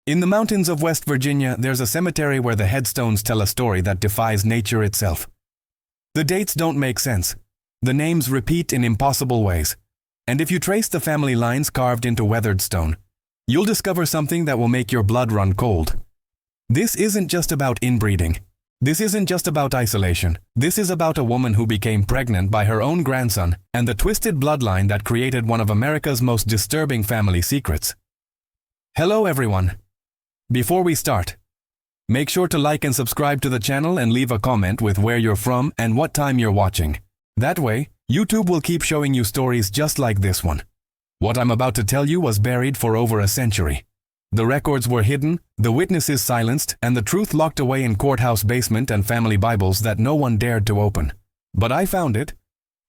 In the mountains of West Virginia, there's a cemetery where the headstones tell a story that defies nature itself. The dates don't make sense. The names repeat in impossible ways. And if you trace the family lines carved into weathered stone, you'll discover something that will make your blood run cold. This isn't just about inbreeding. This isn't just about isolation. This is about a woman who became pregnant by her own grandson and the twisted bloodline that created one of America's most disturbing family secrets. Hello everyone. Before we start, make sure to like and subscribe to the channel and leave a comment with where you're from and what time you're watching. That way, YouTube will keep showing you stories just like this one. What I'm about to tell you was buried for over a century. The records were hidden, the witnesses silenced, and the truth locked away in courthouse basement and family Bibles that no one dared to open. But I found it.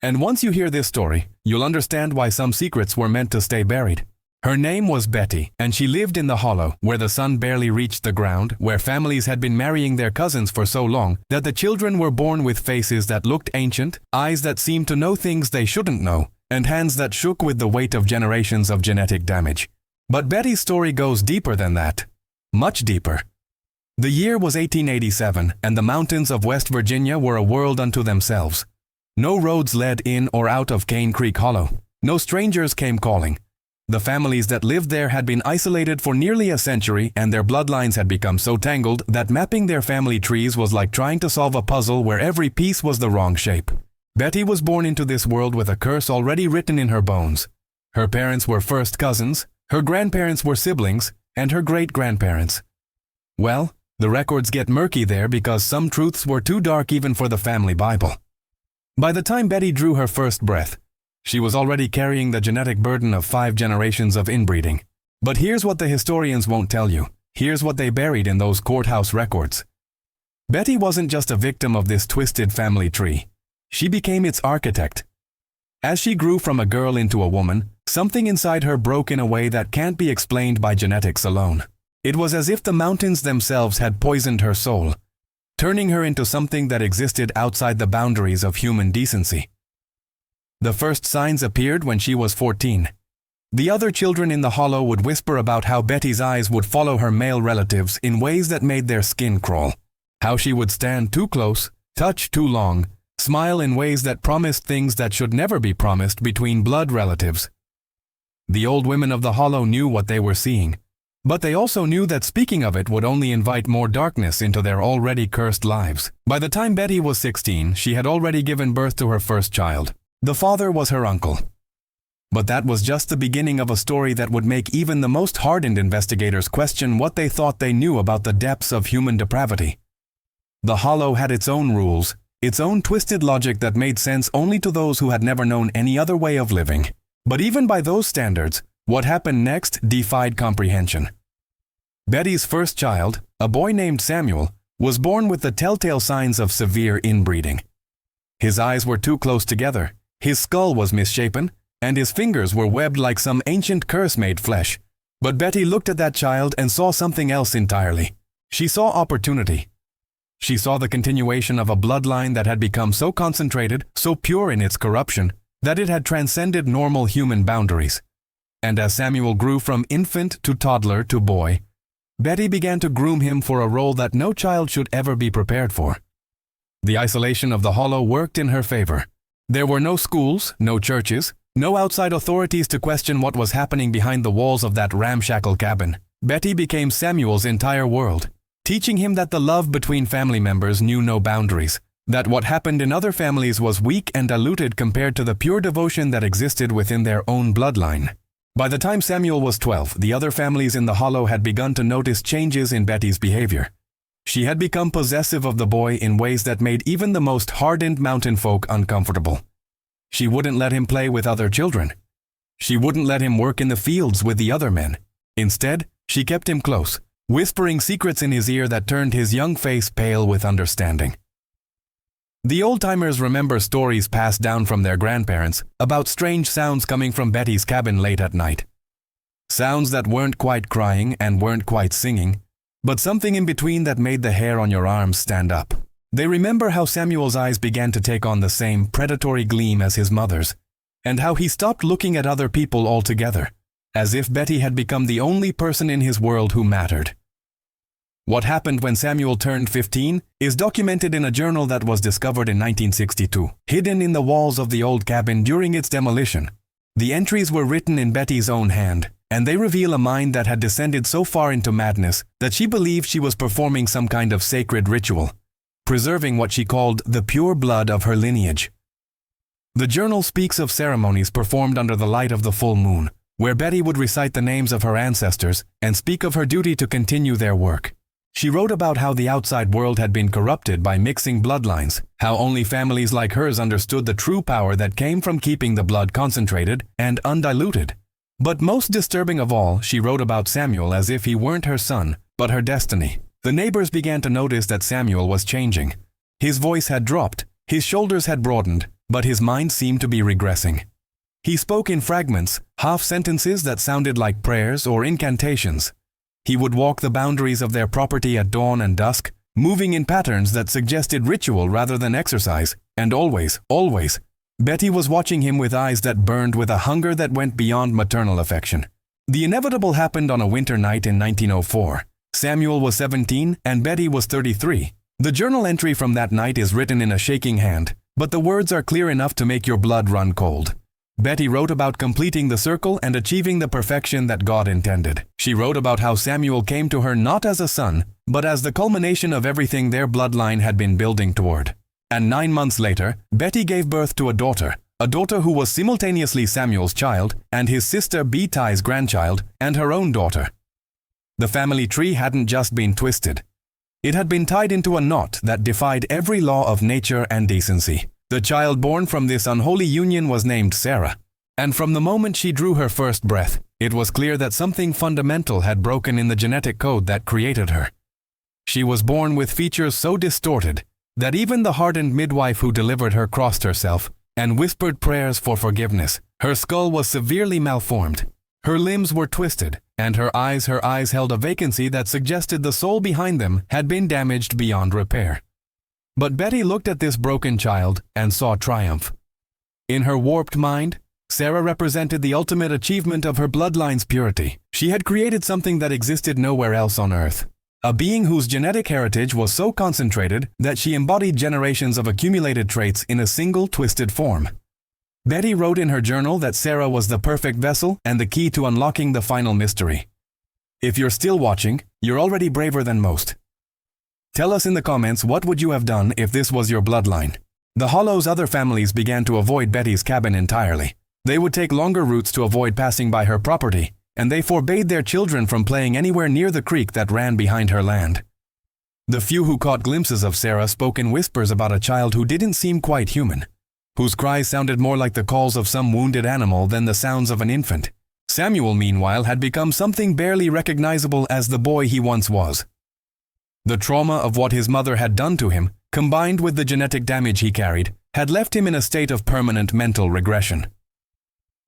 And once you hear this story, you'll understand why some secrets were meant to stay buried. Her name was Betty, and she lived in the hollow, where the sun barely reached the ground, where families had been marrying their cousins for so long that the children were born with faces that looked ancient, eyes that seemed to know things they shouldn't know, and hands that shook with the weight of generations of genetic damage. But Betty's story goes deeper than that. Much deeper. The year was 1887, and the mountains of West Virginia were a world unto themselves. No roads led in or out of Cane Creek Hollow. No strangers came calling. The families that lived there had been isolated for nearly a century, and their bloodlines had become so tangled that mapping their family trees was like trying to solve a puzzle where every piece was the wrong shape. Betty was born into this world with a curse already written in her bones. Her parents were first cousins, her grandparents were siblings, and her great-grandparents. Well, the records get murky there because some truths were too dark even for the family Bible. By the time Betty drew her first breath, she was already carrying the genetic burden of 5 generations of inbreeding. But here's what the historians won't tell you. Here's what they buried in those courthouse records. Betty wasn't just a victim of this twisted family tree. She became its architect. As she grew from a girl into a woman, something inside her broke in a way that can't be explained by genetics alone. It was as if the mountains themselves had poisoned her soul, turning her into something that existed outside the boundaries of human decency. The first signs appeared when she was 14. The other children in the hollow would whisper about how Betty's eyes would follow her male relatives in ways that made their skin crawl, how she would stand too close, touch too long, smile in ways that promised things that should never be promised between blood relatives. The old women of the hollow knew what they were seeing, but they also knew that speaking of it would only invite more darkness into their already cursed lives. By the time Betty was 16, she had already given birth to her first child. The father was her uncle. But that was just the beginning of a story that would make even the most hardened investigators question what they thought they knew about the depths of human depravity. The hollow had its own rules, its own twisted logic that made sense only to those who had never known any other way of living. But even by those standards, what happened next defied comprehension. Betty's first child, a boy named Samuel, was born with the telltale signs of severe inbreeding. His eyes were too close together, his skull was misshapen, and his fingers were webbed like some ancient curse made flesh. But Betty looked at that child and saw something else entirely. She saw opportunity. She saw the continuation of a bloodline that had become so concentrated, so pure in its corruption, that it had transcended normal human boundaries. And as Samuel grew from infant to toddler to boy, Betty began to groom him for a role that no child should ever be prepared for. The isolation of the hollow worked in her favor. There were no schools, no churches, no outside authorities to question what was happening behind the walls of that ramshackle cabin. Betty became Samuel's entire world, teaching him that the love between family members knew no boundaries, that what happened in other families was weak and diluted compared to the pure devotion that existed within their own bloodline. By the time Samuel was 12, the other families in the hollow had begun to notice changes in Betty's behavior. She had become possessive of the boy in ways that made even the most hardened mountain folk uncomfortable. She wouldn't let him play with other children. She wouldn't let him work in the fields with the other men. Instead, she kept him close, whispering secrets in his ear that turned his young face pale with understanding. The old-timers remember stories passed down from their grandparents about strange sounds coming from Betty's cabin late at night. Sounds that weren't quite crying and weren't quite singing, but something in between that made the hair on your arms stand up. They remember how Samuel's eyes began to take on the same predatory gleam as his mother's, and how he stopped looking at other people altogether. as if Betty had become the only person in his world who mattered. What happened when Samuel turned 15 is documented in a journal that was discovered in 1962, hidden in the walls of the old cabin during its demolition. The entries were written in Betty's own hand, and they reveal a mind that had descended so far into madness that she believed she was performing some kind of sacred ritual, preserving what she called the pure blood of her lineage. The journal speaks of ceremonies performed under the light of the full moon, where Betty would recite the names of her ancestors and speak of her duty to continue their work. She wrote about how the outside world had been corrupted by mixing bloodlines, how only families like hers understood the true power that came from keeping the blood concentrated and undiluted. But most disturbing of all, she wrote about Samuel as if he weren't her son, but her destiny. The neighbors began to notice that Samuel was changing. His voice had dropped, his shoulders had broadened, but his mind seemed to be regressing. He spoke in fragments, half sentences that sounded like prayers or incantations. He would walk the boundaries of their property at dawn and dusk, moving in patterns that suggested ritual rather than exercise, and always, Betty was watching him with eyes that burned with a hunger that went beyond maternal affection. The inevitable happened on a winter night in 1904. Samuel was 17 and Betty was 33. The journal entry from that night is written in a shaking hand, but the words are clear enough to make your blood run cold. Betty wrote about completing the circle and achieving the perfection that God intended. She wrote about how Samuel came to her not as a son, but as the culmination of everything their bloodline had been building toward. And 9 months later, Betty gave birth to a daughter who was simultaneously Samuel's child and his sister Betty's grandchild and her own daughter. The family tree hadn't just been twisted. It had been tied into a knot that defied every law of nature and decency. The child born from this unholy union was named Sarah, and from the moment she drew her first breath, it was clear that something fundamental had broken in the genetic code that created her. She was born with features so distorted that even the hardened midwife who delivered her crossed herself and whispered prayers for forgiveness. Her skull was severely malformed. Her limbs were twisted, and her eyes held a vacancy that suggested the soul behind them had been damaged beyond repair. But Betty looked at this broken child and saw triumph. In her warped mind, Sarah represented the ultimate achievement of her bloodline's purity. She had created something that existed nowhere else on earth. A being whose genetic heritage was so concentrated that she embodied generations of accumulated traits in a single twisted form. Betty wrote in her journal that Sarah was the perfect vessel and the key to unlocking the final mystery. If you're still watching, you're already braver than most. Tell us in the comments what would you have done if this was your bloodline. The Hollow's other families began to avoid Betty's cabin entirely. They would take longer routes to avoid passing by her property, and they forbade their children from playing anywhere near the creek that ran behind her land. The few who caught glimpses of Sarah spoke in whispers about a child who didn't seem quite human, whose cries sounded more like the calls of some wounded animal than the sounds of an infant. Samuel, meanwhile, had become something barely recognizable as the boy he once was. The trauma of what his mother had done to him, combined with the genetic damage he carried, had left him in a state of permanent mental regression.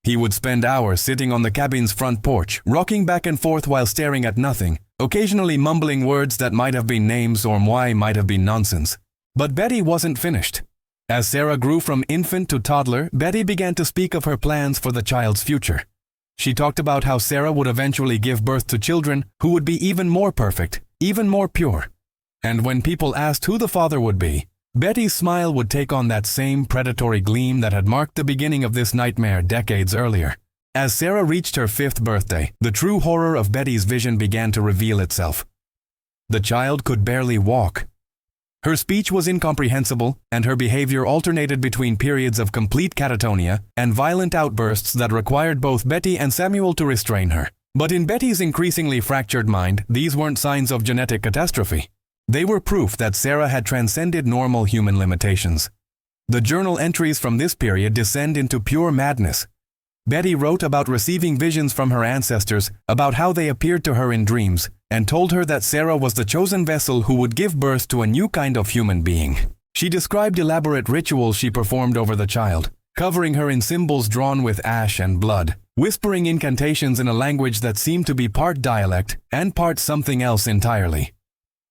He would spend hours sitting on the cabin's front porch, rocking back and forth while staring at nothing, occasionally mumbling words that might have been names or might have been nonsense. But Betty wasn't finished. As Sarah grew from infant to toddler, Betty began to speak of her plans for the child's future. She talked about how Sarah would eventually give birth to children who would be even more perfect, even more pure. And when people asked who the father would be, Betty's smile would take on that same predatory gleam that had marked the beginning of this nightmare decades earlier. As Sarah reached her 5th birthday, the true horror of Betty's vision began to reveal itself. The child could barely walk. Her speech was incomprehensible, and her behavior alternated between periods of complete catatonia and violent outbursts that required both Betty and Samuel to restrain her. But in Betty's increasingly fractured mind, these weren't signs of genetic catastrophe. They were proof that Sarah had transcended normal human limitations. The journal entries from this period descend into pure madness. Betty wrote about receiving visions from her ancestors, about how they appeared to her in dreams, and told her that Sarah was the chosen vessel who would give birth to a new kind of human being. She described elaborate rituals she performed over the child, covering her in symbols drawn with ash and blood, whispering incantations in a language that seemed to be part dialect and part something else entirely.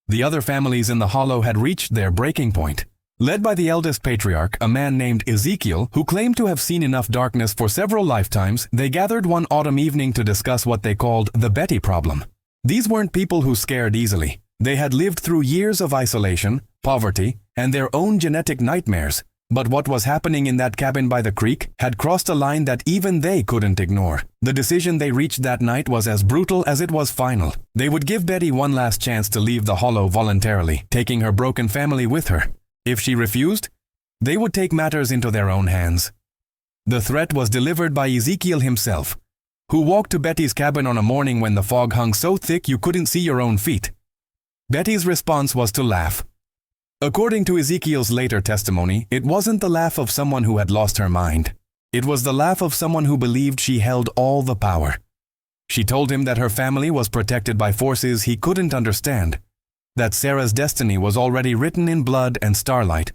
The other families in the Hollow had reached their breaking point. Led by the eldest patriarch, a man named Ezekiel, who claimed to have seen enough darkness for several lifetimes, they gathered one autumn evening to discuss what they called the Betty problem. These weren't people who scared easily. They had lived through years of isolation, poverty, and their own genetic nightmares. But what was happening in that cabin by the creek had crossed a line that even they couldn't ignore. The decision they reached that night was as brutal as it was final. They would give Betty one last chance to leave the hollow voluntarily, taking her broken family with her. If she refused, they would take matters into their own hands. The threat was delivered by Ezekiel himself, who walked to Betty's cabin on a morning when the fog hung so thick you couldn't see your own feet. Betty's response was to laugh. According to Ezekiel's later testimony, it wasn't the laugh of someone who had lost her mind. It was the laugh of someone who believed she held all the power. She told him that her family was protected by forces he couldn't understand, that Sarah's destiny was already written in blood and starlight,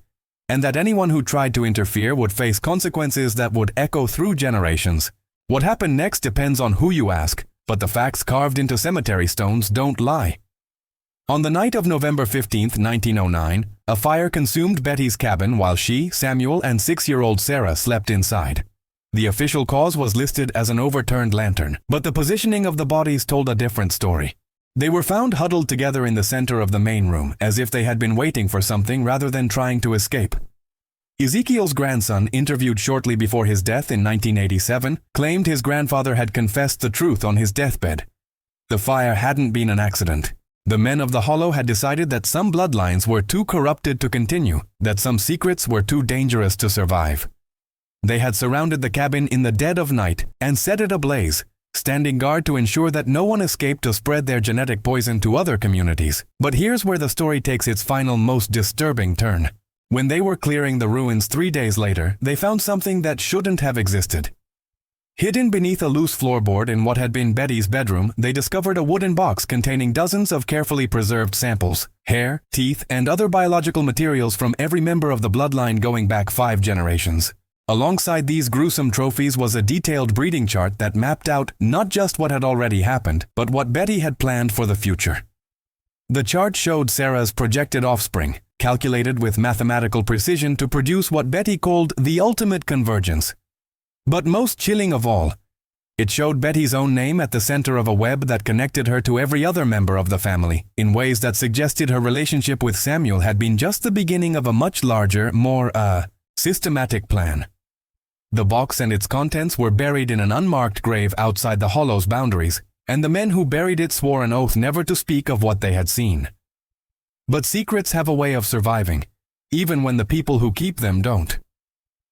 and that anyone who tried to interfere would face consequences that would echo through generations. What happened next depends on who you ask, but the facts carved into cemetery stones don't lie. On the night of November 15, 1909, a fire consumed Betty's cabin while she, Samuel, and 6-year-old Sarah slept inside. The official cause was listed as an overturned lantern, but the positioning of the bodies told a different story. They were found huddled together in the center of the main room, as if they had been waiting for something rather than trying to escape. Ezekiel's grandson, interviewed shortly before his death in 1987, claimed his grandfather had confessed the truth on his deathbed. The fire hadn't been an accident. The men of the Hollow had decided that some bloodlines were too corrupted to continue, that some secrets were too dangerous to survive. They had surrounded the cabin in the dead of night and set it ablaze, standing guard to ensure that no one escaped to spread their genetic poison to other communities. But here's where the story takes its final, most disturbing turn. When they were clearing the ruins 3 days later, they found something that shouldn't have existed. Hidden beneath a loose floorboard in what had been Betty's bedroom, they discovered a wooden box containing dozens of carefully preserved samples, hair, teeth, and other biological materials from every member of the bloodline going back 5 generations. Alongside these gruesome trophies was a detailed breeding chart that mapped out not just what had already happened, but what Betty had planned for the future. The chart showed Sarah's projected offspring, calculated with mathematical precision to produce what Betty called the ultimate convergence. But most chilling of all, it showed Betty's own name at the center of a web that connected her to every other member of the family, in ways that suggested her relationship with Samuel had been just the beginning of a much larger, more, systematic plan. The box and its contents were buried in an unmarked grave outside the Hollow's boundaries, and the men who buried it swore an oath never to speak of what they had seen. But secrets have a way of surviving, even when the people who keep them don't.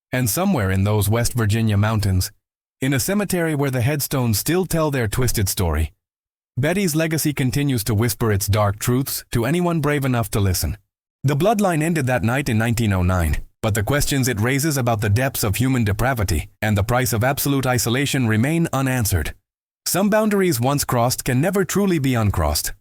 And somewhere in those West Virginia mountains, in a cemetery where the headstones still tell their twisted story, Betty's legacy continues to whisper its dark truths to anyone brave enough to listen. The bloodline ended that night in 1909, but the questions it raises about the depths of human depravity and the price of absolute isolation remain unanswered. Some boundaries once crossed can never truly be uncrossed.